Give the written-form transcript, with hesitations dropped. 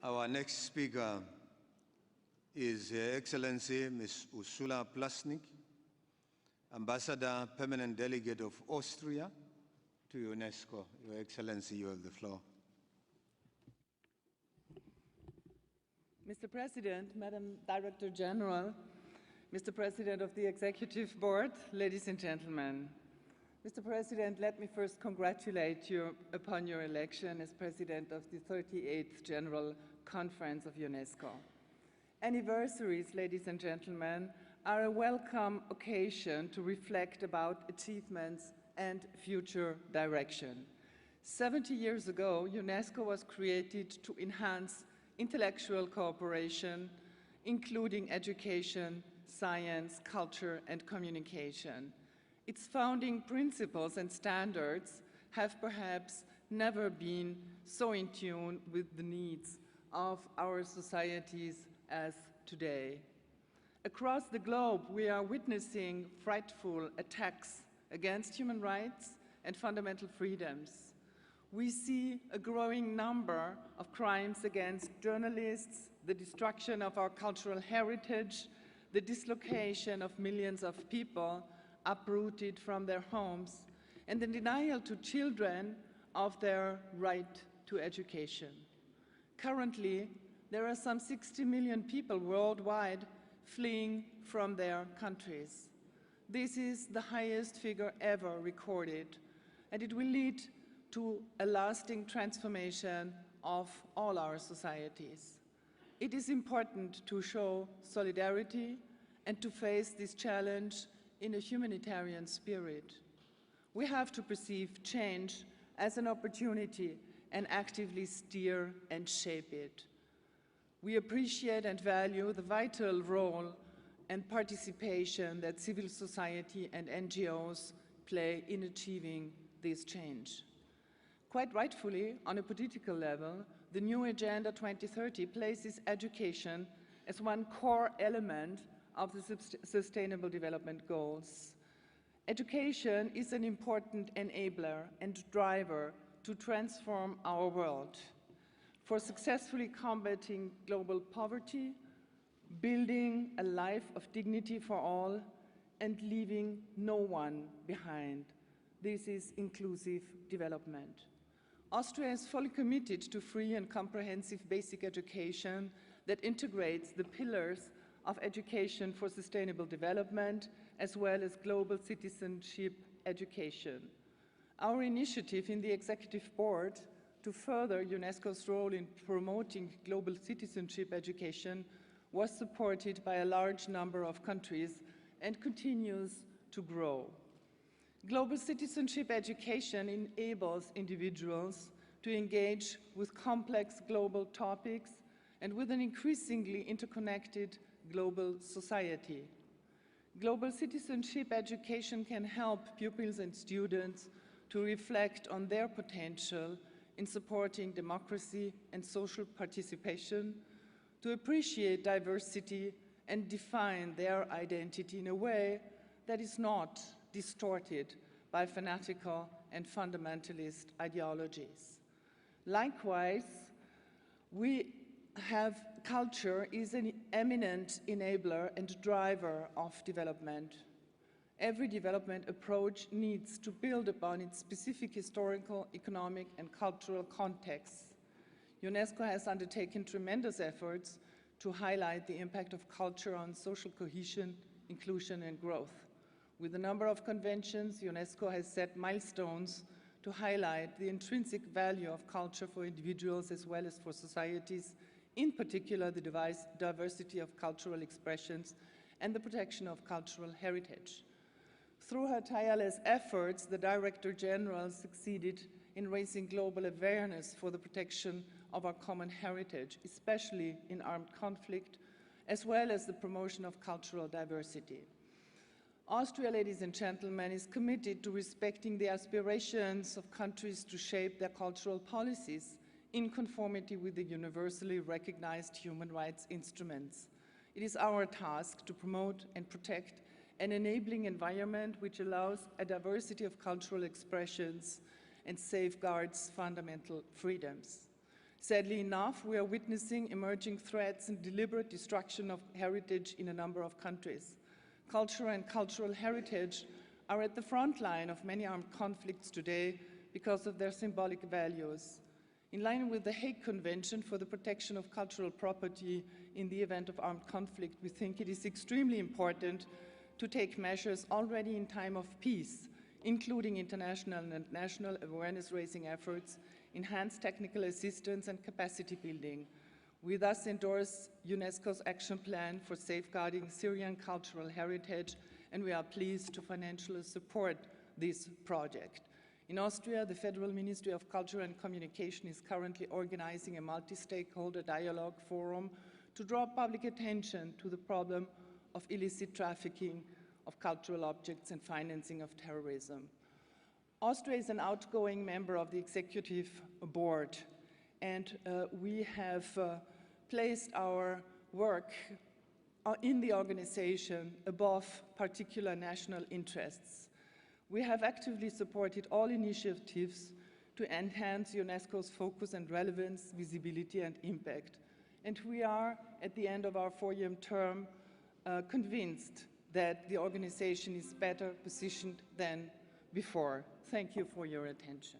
Our next speaker is Her Excellency Ms. Ursula Plasnik, Ambassador, Permanent Delegate of Austria to UNESCO. Your Excellency, you have the floor. Mr. President, Madam Director General, Mr. President of the Executive Board, ladies and gentlemen. Mr. President, let me first congratulate you upon your election as President of the 38th General Conference of UNESCO. Anniversaries, ladies and gentlemen, are a welcome occasion to reflect about achievements and future direction. 70 years ago, UNESCO was created to enhance intellectual cooperation, including education, science, culture, and communication. Its founding principles and standards have perhaps never been so in tune with the needs of our societies as today. Across the globe, we are witnessing frightful attacks against human rights and fundamental freedoms. We see a growing number of crimes against journalists, the destruction of our cultural heritage, the dislocation of millions of people uprooted from their homes, and the denial to children of their right to education. Currently, there are some 60 million people worldwide fleeing from their countries. This is the highest figure ever recorded, and it will lead to a lasting transformation of all our societies. It is important to show solidarity and to face this challenge in a humanitarian spirit. We have to perceive change as an opportunity and actively steer and shape it. We appreciate and value the vital role and participation that civil society and NGOs play in achieving this change. Quite rightfully, on a political level, the new Agenda 2030 places education as one core element of the Sustainable Development Goals. Education is an important enabler and driver to transform our world for successfully combating global poverty, building a life of dignity for all, and leaving no one behind. This is inclusive development. Austria is fully committed to free and comprehensive basic education that integrates the pillars of education for sustainable development as well as global citizenship education. Our initiative in the Executive Board to further UNESCO's role in promoting global citizenship education was supported by a large number of countries and continues to grow. Global citizenship education enables individuals to engage with complex global topics and with an increasingly interconnected global society. Global citizenship education can help pupils and students to reflect on their potential in supporting democracy and social participation, to appreciate diversity and define their identity in a way that is not distorted by fanatical and fundamentalist ideologies. Likewise, culture is an eminent enabler and driver of development. Every development approach needs to build upon its specific historical, economic, and cultural contexts. UNESCO has undertaken tremendous efforts to highlight the impact of culture on social cohesion, inclusion, and growth. With a number of conventions, UNESCO has set milestones to highlight the intrinsic value of culture for individuals as well as for societies, in particular the diversity of cultural expressions and the protection of cultural heritage. Through her tireless efforts, the Director General succeeded in raising global awareness for the protection of our common heritage, especially in armed conflict, as well as the promotion of cultural diversity. Austria, ladies and gentlemen, is committed to respecting the aspirations of countries to shape their cultural policies in conformity with the universally recognized human rights instruments. It is our task to promote and protect an enabling environment which allows a diversity of cultural expressions and safeguards fundamental freedoms. Sadly enough, we are witnessing emerging threats and deliberate destruction of heritage in a number of countries. Culture and cultural heritage are at the front line of many armed conflicts today because of their symbolic values. In line with the Hague Convention for the Protection of Cultural Property in the event of armed conflict, we think it is extremely important to take measures already in time of peace, including international and national awareness-raising efforts, enhanced technical assistance and capacity building. We thus endorse UNESCO's action plan for safeguarding Syrian cultural heritage, and we are pleased to financially support this project. In Austria, the Federal Ministry of Culture and Communication is currently organizing a multi-stakeholder dialogue forum to draw public attention to the problem of illicit trafficking of cultural objects and financing of terrorism. Austria is an outgoing member of the Executive Board, and we have placed our work in the organization above particular national interests. We have actively supported all initiatives to enhance UNESCO's focus and relevance, visibility and impact. And we are, at the end of our 4-year term, convinced that the organization is better positioned than before. Thank you for your attention.